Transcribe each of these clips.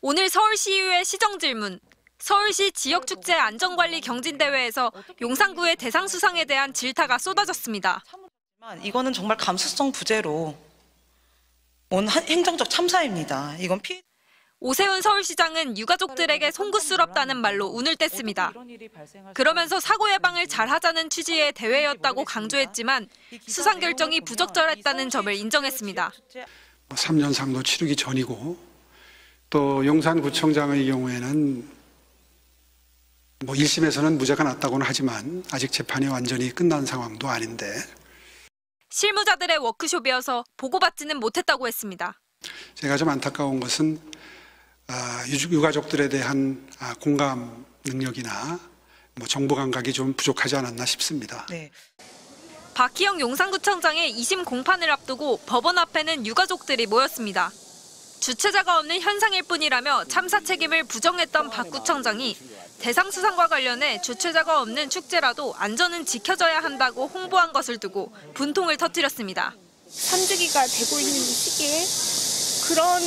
오늘 서울시의회 시정질문. 서울시 지역축제 안전관리 경진대회에서 용산구의 대상 수상에 대한 질타가 쏟아졌습니다. 이거는 정말 감수성 부재로 온 행정적 참사입니다. 이건 오세훈 서울시장은 유가족들에게 송구스럽다는 말로 운을 뗐습니다. 그러면서 사고 예방을 잘하자는 취지의 대회였다고 강조했지만 수상 결정이 부적절했다는 점을 인정했습니다. 3년 상도 치르기 전이고 또 용산구청장의 경우에는 1심에서는 무죄가 났다고는 하지만 아직 재판이 완전히 끝난 상황도 아닌데 실무자들의 워크숍이어서 보고받지는 못했다고 했습니다. 제가 좀 안타까운 것은 유가족들에 대한 공감 능력이나 정보 감각이 좀 부족하지 않았나 싶습니다. 네. 박희영 용산구청장의 2심 공판을 앞두고 법원 앞에는 유가족들이 모였습니다. 주최자가 없는 현상일 뿐이라며 참사 책임을 부정했던 박 구청장이 대상 수상과 관련해 주최자가 없는 축제라도 안전은 지켜져야 한다고 홍보한 것을 두고 분통을 터뜨렸습니다. 삼주기가 되고 있는 시기에 그런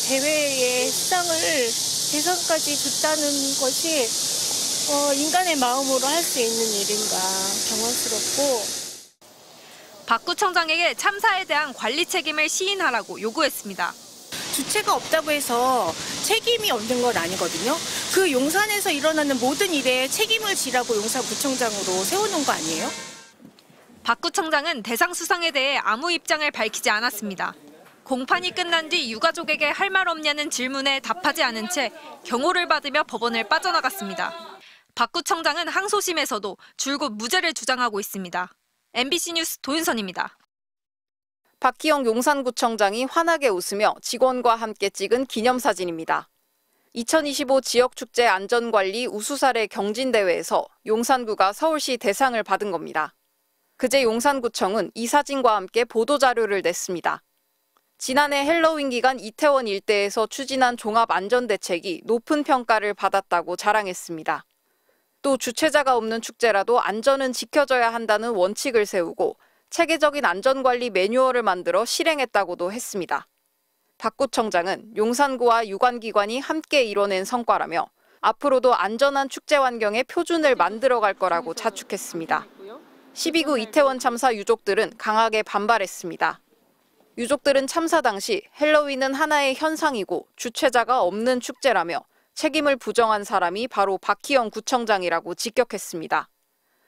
대회의 수상을 대상까지 줬다는 것이 인간의 마음으로 할 수 있는 일인가 경험스럽고. 박 구청장에게 참사에 대한 관리 책임을 시인하라고 요구했습니다. 주체가 없다고 해서 책임이 없는 건 아니거든요. 그 용산에서 일어나는 모든 일에 책임을 지라고 용산구청장으로 세우는 거 아니에요? 박 구청장은 대상 수상에 대해 아무 입장을 밝히지 않았습니다. 공판이 끝난 뒤 유가족에게 할 말 없냐는 질문에 답하지 않은 채 경호를 받으며 법원을 빠져나갔습니다. 박 구청장은 항소심에서도 줄곧 무죄를 주장하고 있습니다. MBC 뉴스 도윤선입니다. 박희영 용산구청장이 환하게 웃으며 직원과 함께 찍은 기념사진입니다. 2025 지역축제 안전관리 우수사례 경진대회에서 용산구가 서울시 대상을 받은 겁니다. 그제 용산구청은 이 사진과 함께 보도자료를 냈습니다. 지난해 헬로윈 기간 이태원 일대에서 추진한 종합안전대책이 높은 평가를 받았다고 자랑했습니다. 또 주최자가 없는 축제라도 안전은 지켜져야 한다는 원칙을 세우고 체계적인 안전관리 매뉴얼을 만들어 실행했다고도 했습니다. 박 구청장은 용산구와 유관기관이 함께 이뤄낸 성과라며 앞으로도 안전한 축제 환경의 표준을 만들어갈 거라고 자축했습니다. 12구 이태원 참사 유족들은 강하게 반발했습니다. 유족들은 참사 당시 헬로윈은 하나의 현상이고 주최자가 없는 축제라며 책임을 부정한 사람이 바로 박희영 구청장이라고 직격했습니다.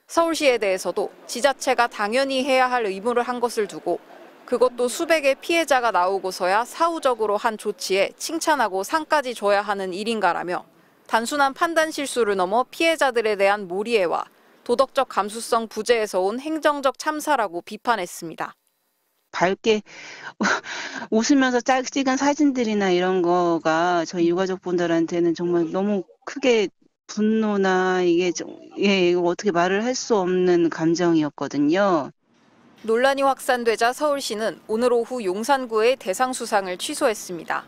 서울시에 대해서도 지자체가 당연히 해야 할 의무를 한 것을 두고 그것도 수백의 피해자가 나오고서야 사후적으로 한 조치에 칭찬하고 상까지 줘야 하는 일인가라며 단순한 판단 실수를 넘어 피해자들에 대한 몰이해와 도덕적 감수성 부재에서 온 행정적 참사라고 비판했습니다. 밝게 웃으면서 찍은 사진들이나 이런 거가 저희 유가족분들한테는 정말 너무 크게 분노나 이거 어떻게 말을 할 수 없는 감정이었거든요. 논란이 확산되자 서울시는 오늘 오후 용산구의 대상 수상을 취소했습니다.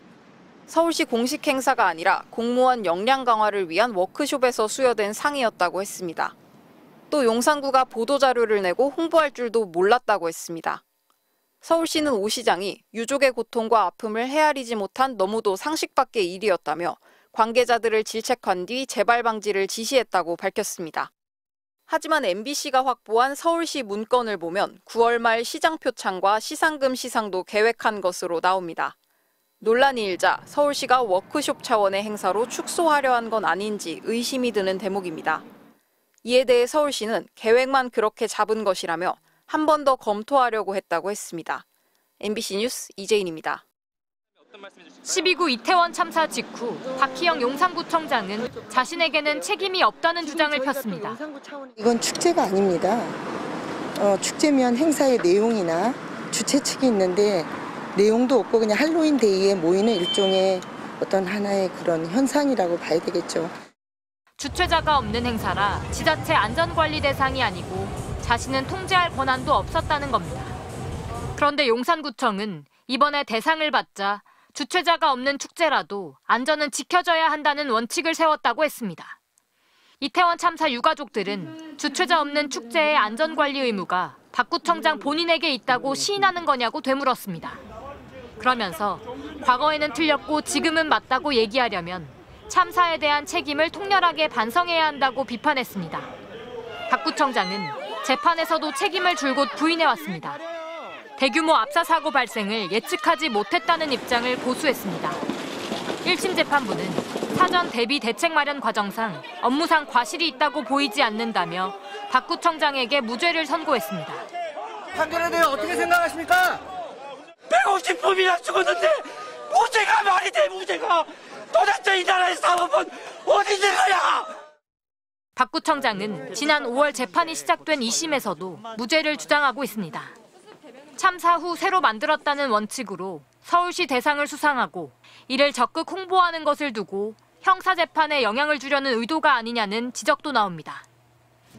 서울시 공식 행사가 아니라 공무원 역량 강화를 위한 워크숍에서 수여된 상이었다고 했습니다. 또 용산구가 보도자료를 내고 홍보할 줄도 몰랐다고 했습니다. 서울시는 오 시장이 유족의 고통과 아픔을 헤아리지 못한 너무도 상식 밖의 일이었다며 관계자들을 질책한 뒤 재발 방지를 지시했다고 밝혔습니다. 하지만 MBC가 확보한 서울시 문건을 보면 9월 말 시장 표창과 시상금 시상도 계획한 것으로 나옵니다. 논란이 일자 서울시가 워크숍 차원의 행사로 축소하려 한 건 아닌지 의심이 드는 대목입니다. 이에 대해 서울시는 계획만 그렇게 잡은 것이라며 한 번 더 검토하려고 했다고 했습니다. MBC 뉴스 이재인입니다. 12구 이태원 참사 직후 박희영 용산구청장은 자신에게는 책임이 없다는 주장을 폈습니다. 이건 축제가 아닙니다. 축제면 행사의 내용이나 주최 측이 있는데 내용도 없고 그냥 할로윈 데이에 모이는 일종의 어떤 하나의 그런 현상이라고 봐야 되겠죠. 주최자가 없는 행사라 지자체 안전관리 대상이 아니고 자신은 통제할 권한도 없었다는 겁니다. 그런데 용산구청은 이번에 대상을 받자 주최자가 없는 축제라도 안전은 지켜져야 한다는 원칙을 세웠다고 했습니다. 이태원 참사 유가족들은 주최자 없는 축제의 안전관리 의무가 박 구청장 본인에게 있다고 시인하는 거냐고 되물었습니다. 그러면서 과거에는 틀렸고 지금은 맞다고 얘기하려면 참사에 대한 책임을 통렬하게 반성해야 한다고 비판했습니다. 박 구청장은 재판에서도 책임을 줄곧 부인해왔습니다. 대규모 압사 사고 발생을 예측하지 못했다는 입장을 고수했습니다. 1심 재판부는 사전 대비 대책 마련 과정상 업무상 과실이 있다고 보이지 않는다며 박 구청장에게 무죄를 선고했습니다. 판결에 대해 어떻게 생각하십니까? 150범이나 죽었는데 무죄가 말이 돼, 무죄가! 도대체 이 나라의 사법은 어디 있는 거야! 박 구청장은 지난 5월 재판이 시작된 2심에서도 무죄를 주장하고 있습니다. 참사 후 새로 만들었다는 원칙으로 서울시 대상을 수상하고 이를 적극 홍보하는 것을 두고 형사재판에 영향을 주려는 의도가 아니냐는 지적도 나옵니다.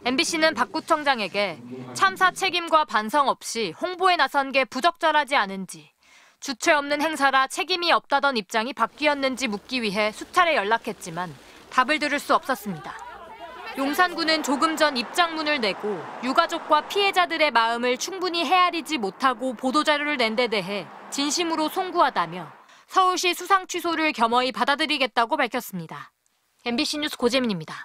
MBC는 박 구청장에게 참사 책임과 반성 없이 홍보에 나선 게 부적절하지 않은지, 주체 없는 행사라 책임이 없다던 입장이 바뀌었는지 묻기 위해 수차례 연락했지만 답을 들을 수 없었습니다. 용산구는 조금 전 입장문을 내고 유가족과 피해자들의 마음을 충분히 헤아리지 못하고 보도자료를 낸 데 대해 진심으로 송구하다며 서울시 수상 취소를 겸허히 받아들이겠다고 밝혔습니다. MBC 뉴스 고재민입니다.